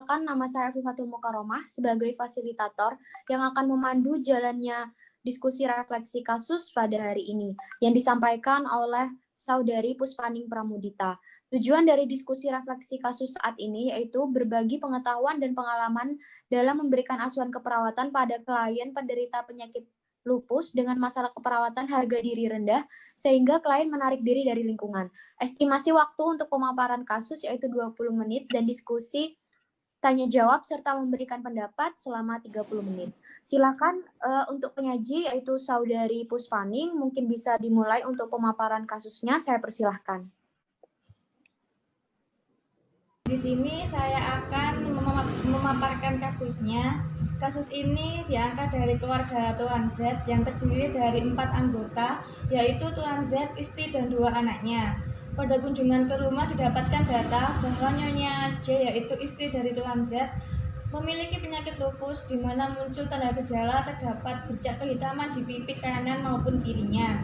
Nama saya Afifatul Mukaromah sebagai fasilitator yang akan memandu jalannya diskusi refleksi kasus pada hari ini yang disampaikan oleh Saudari Puspaning Pramudita. Tujuan dari diskusi refleksi kasus saat ini yaitu berbagi pengetahuan dan pengalaman dalam memberikan asuhan keperawatan pada klien penderita penyakit lupus dengan masalah keperawatan harga diri rendah sehingga klien menarik diri dari lingkungan. Estimasi waktu untuk pemaparan kasus yaitu 20 menit dan diskusi tanya jawab serta memberikan pendapat selama 30 menit. Silakan untuk penyaji yaitu Saudari Puspaning, mungkin bisa dimulai untuk pemaparan kasusnya, saya persilahkan. Di sini saya akan memaparkan kasusnya. Kasus ini diangkat dari keluarga Tuan Z yang terdiri dari 4 anggota, yaitu Tuan Z, istri, dan 2 anaknya. Pada kunjungan ke rumah didapatkan data bahwa Nyonya J, yaitu istri dari Tuan Z, memiliki penyakit lupus di mana muncul tanda gejala terdapat bercak kehitaman di pipi kanan maupun kirinya.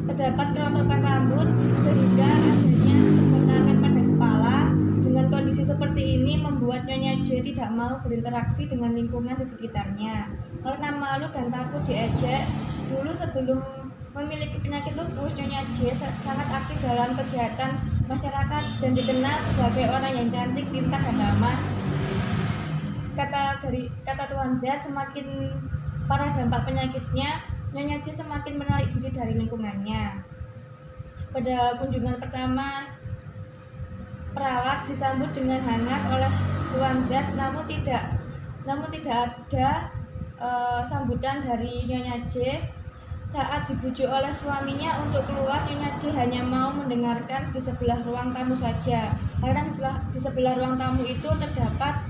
Terdapat kerontokan rambut sehingga adanya pembengkakan pada kepala. Dengan kondisi seperti ini membuat Nyonya J tidak mau berinteraksi dengan lingkungan di sekitarnya. Karena malu dan takut diejek, dulu sebelum memiliki penyakit lupus, Nyonya J sangat aktif dalam kegiatan masyarakat dan dikenal sebagai orang yang cantik, pintar, dan ramah. Kata Tuan Z, semakin parah dampak penyakitnya, Nyonya J semakin menarik diri dari lingkungannya. Pada kunjungan pertama, perawat disambut dengan hangat oleh Tuan Z, namun tidak ada sambutan dari Nyonya J. Saat dibujuk oleh suaminya untuk keluar, Nyonya J hanya mau mendengarkan di sebelah ruang tamu saja. Karena di sebelah ruang tamu itu terdapat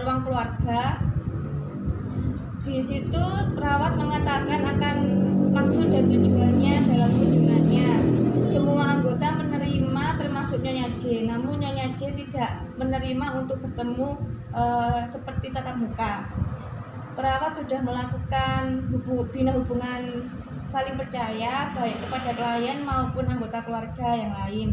ruang keluarga. Di situ perawat mengatakan akan maksud dan tujuannya dalam kunjungannya. Semua anggota menerima termasuk Nyonya J, namun Nyonya J tidak menerima untuk bertemu seperti tatap muka. Perawat sudah melakukan bina hubungan saling percaya baik kepada klien maupun anggota keluarga yang lain.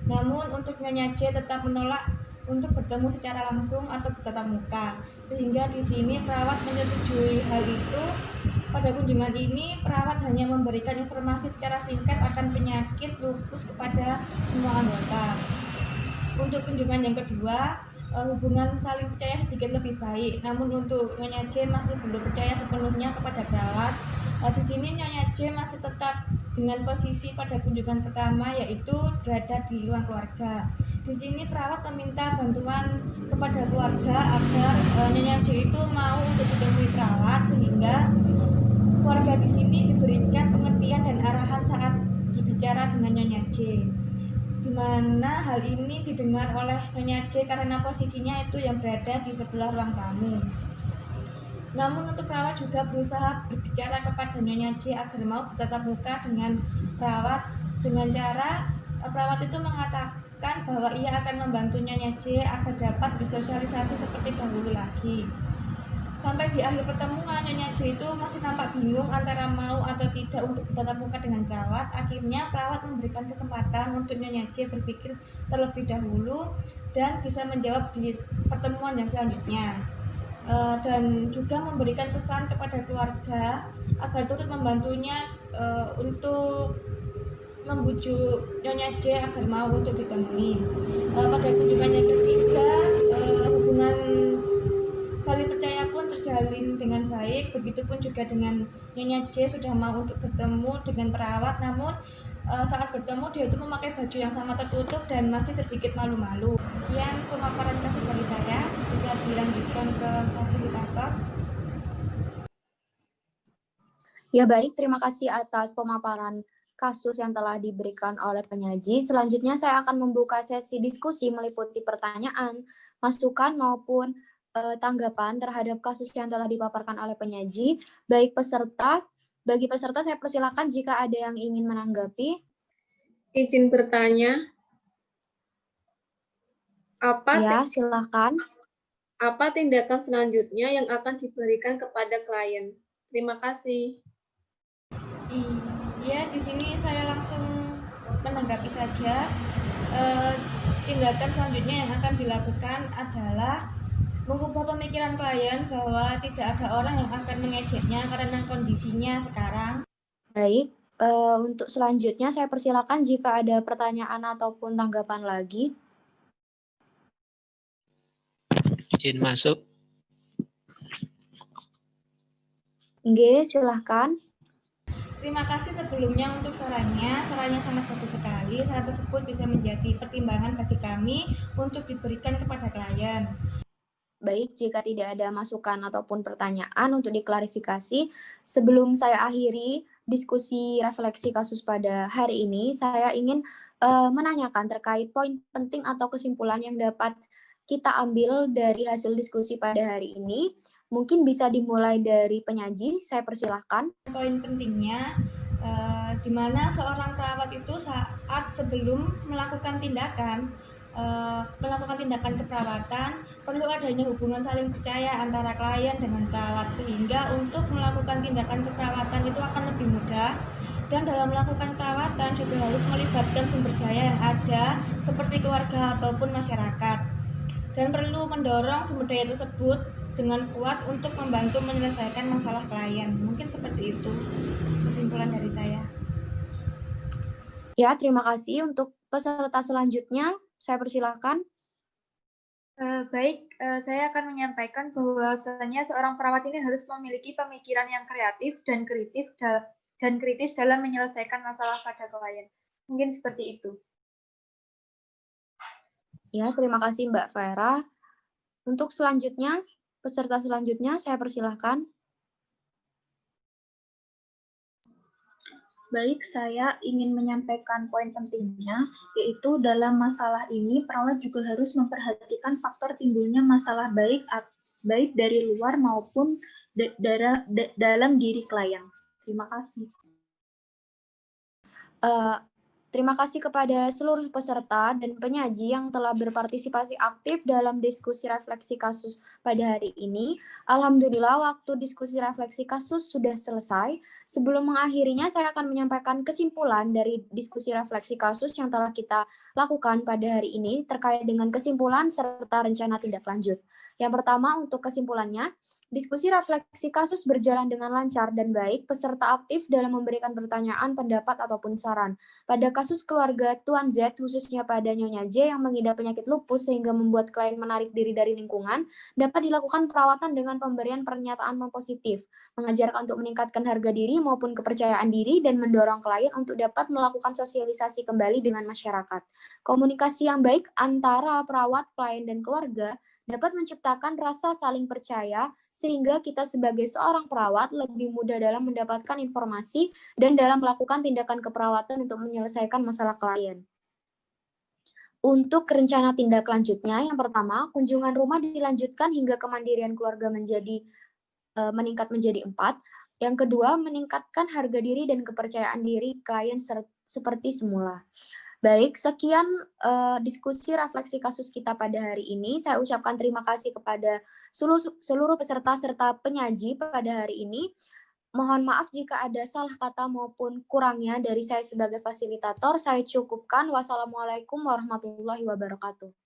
Namun untuk Nyonya J tetap menolak untuk bertemu secara langsung atau bertatap muka, sehingga di sini perawat menyetujui hal itu. Pada kunjungan ini, perawat hanya memberikan informasi secara singkat akan penyakit lupus kepada semua anggota. Untuk kunjungan yang kedua, hubungan saling percaya sedikit lebih baik, namun untuk Nyonya J masih belum percaya sepenuhnya kepada perawat. Di sini Nyonya J masih tetap dengan posisi pada kunjungan pertama, yaitu berada di ruang keluarga. Di sini perawat meminta bantuan kepada keluarga agar Nyonya J itu mau untuk ditemui perawat, sehingga keluarga di sini diberikan pengertian dan arahan saat berbicara dengan Nyonya J, di mana hal ini didengar oleh Nyonya J karena posisinya itu yang berada di sebelah ruang tamu. Namun untuk perawat juga berusaha berbicara kepada Nyonya J agar mau bertatap muka dengan perawat dengan cara perawat itu mengatakan bahwa ia akan membantu Nyonya J agar dapat bersosialisasi seperti dahulu lagi. Sampai di akhir pertemuan, Nyonya J itu masih tampak bingung antara mau atau tidak untuk bertatap muka dengan perawat. Akhirnya perawat memberikan kesempatan untuk Nyonya J berpikir terlebih dahulu dan bisa menjawab di pertemuan yang selanjutnya. Dan juga memberikan pesan kepada keluarga agar turut membantunya untuk membujuk Nyonya J agar mau untuk ditemui. Pada kunjungan yang ketiga, hubungan saling percaya pun terjalin dengan baik. Begitupun juga dengan Nyonya J sudah mau untuk bertemu dengan perawat, namun saat bertemu dia itu memakai baju yang sangat tertutup dan masih sedikit malu-malu. Sekian pemaparan kasus dari saya, bisa dilanjutkan ke fasilitator. Ya baik, terima kasih atas pemaparan kasus yang telah diberikan oleh penyaji. Selanjutnya saya akan membuka sesi diskusi meliputi pertanyaan, masukan maupun tanggapan terhadap kasus yang telah dipaparkan oleh penyaji. Bagi peserta saya persilakan jika ada yang ingin menanggapi. Izin bertanya. Silakan. Apa tindakan selanjutnya yang akan diberikan kepada klien? Terima kasih. Iya, di sini saya langsung menanggapi saja. Tindakan selanjutnya yang akan dilakukan adalah pemikiran klien bahwa tidak ada orang yang akan mengejeknya karena kondisinya sekarang. Baik, untuk selanjutnya saya persilakan jika ada pertanyaan ataupun tanggapan lagi. Izin masuk. Nggih, silahkan. Terima kasih sebelumnya untuk sarannya sangat bagus sekali. Saran tersebut bisa menjadi pertimbangan bagi kami untuk diberikan kepada klien. Baik, jika tidak ada masukan ataupun pertanyaan untuk diklarifikasi, sebelum saya akhiri diskusi refleksi kasus pada hari ini, saya ingin menanyakan terkait poin penting atau kesimpulan yang dapat kita ambil dari hasil diskusi pada hari ini. Mungkin bisa dimulai dari penyaji, saya persilahkan. Poin pentingnya, di mana seorang perawat itu saat sebelum melakukan tindakan keperawatan, perlu adanya hubungan saling percaya antara klien dengan perawat, sehingga untuk melakukan tindakan keperawatan itu akan lebih mudah. Dan dalam melakukan perawatan juga harus melibatkan sumber daya yang ada, seperti keluarga ataupun masyarakat. Dan perlu mendorong sumber daya tersebut dengan kuat untuk membantu menyelesaikan masalah klien. Mungkin seperti itu kesimpulan dari saya. Ya, terima kasih. Untuk peserta selanjutnya, saya persilahkan. Baik, saya akan menyampaikan bahwasanya seorang perawat ini harus memiliki pemikiran yang kreatif dan kritis dalam menyelesaikan masalah pada klien. Mungkin seperti itu. Ya, terima kasih Mbak Vera. Untuk selanjutnya, peserta selanjutnya saya persilahkan. Baik, saya ingin menyampaikan poin pentingnya, yaitu dalam masalah ini perawat juga harus memperhatikan faktor timbulnya masalah baik dari luar maupun dalam diri klien. Terima kasih. Terima kasih kepada seluruh peserta dan penyaji yang telah berpartisipasi aktif dalam diskusi refleksi kasus pada hari ini. Alhamdulillah, waktu diskusi refleksi kasus sudah selesai. Sebelum mengakhirinya, saya akan menyampaikan kesimpulan dari diskusi refleksi kasus yang telah kita lakukan pada hari ini terkait dengan kesimpulan serta rencana tindak lanjut. Yang pertama, untuk kesimpulannya, diskusi refleksi kasus berjalan dengan lancar dan baik, peserta aktif dalam memberikan pertanyaan, pendapat, ataupun saran. Pada kasus keluarga Tuan Z, khususnya pada Nyonya J yang mengidap penyakit lupus sehingga membuat klien menarik diri dari lingkungan, dapat dilakukan perawatan dengan pemberian pernyataan positif, mengajarkan untuk meningkatkan harga diri maupun kepercayaan diri, dan mendorong klien untuk dapat melakukan sosialisasi kembali dengan masyarakat. Komunikasi yang baik antara perawat, klien, dan keluarga dapat menciptakan rasa saling percaya, sehingga kita sebagai seorang perawat lebih mudah dalam mendapatkan informasi dan dalam melakukan tindakan keperawatan untuk menyelesaikan masalah klien. Untuk rencana tindak lanjutnya, yang pertama, kunjungan rumah dilanjutkan hingga kemandirian keluarga meningkat menjadi 4. Yang kedua, meningkatkan harga diri dan kepercayaan diri klien seperti semula. Baik, sekian diskusi refleksi kasus kita pada hari ini. Saya ucapkan terima kasih kepada seluruh peserta serta penyaji pada hari ini. Mohon maaf jika ada salah kata maupun kurangnya dari saya sebagai fasilitator. Saya cukupkan. Wassalamualaikum warahmatullahi wabarakatuh.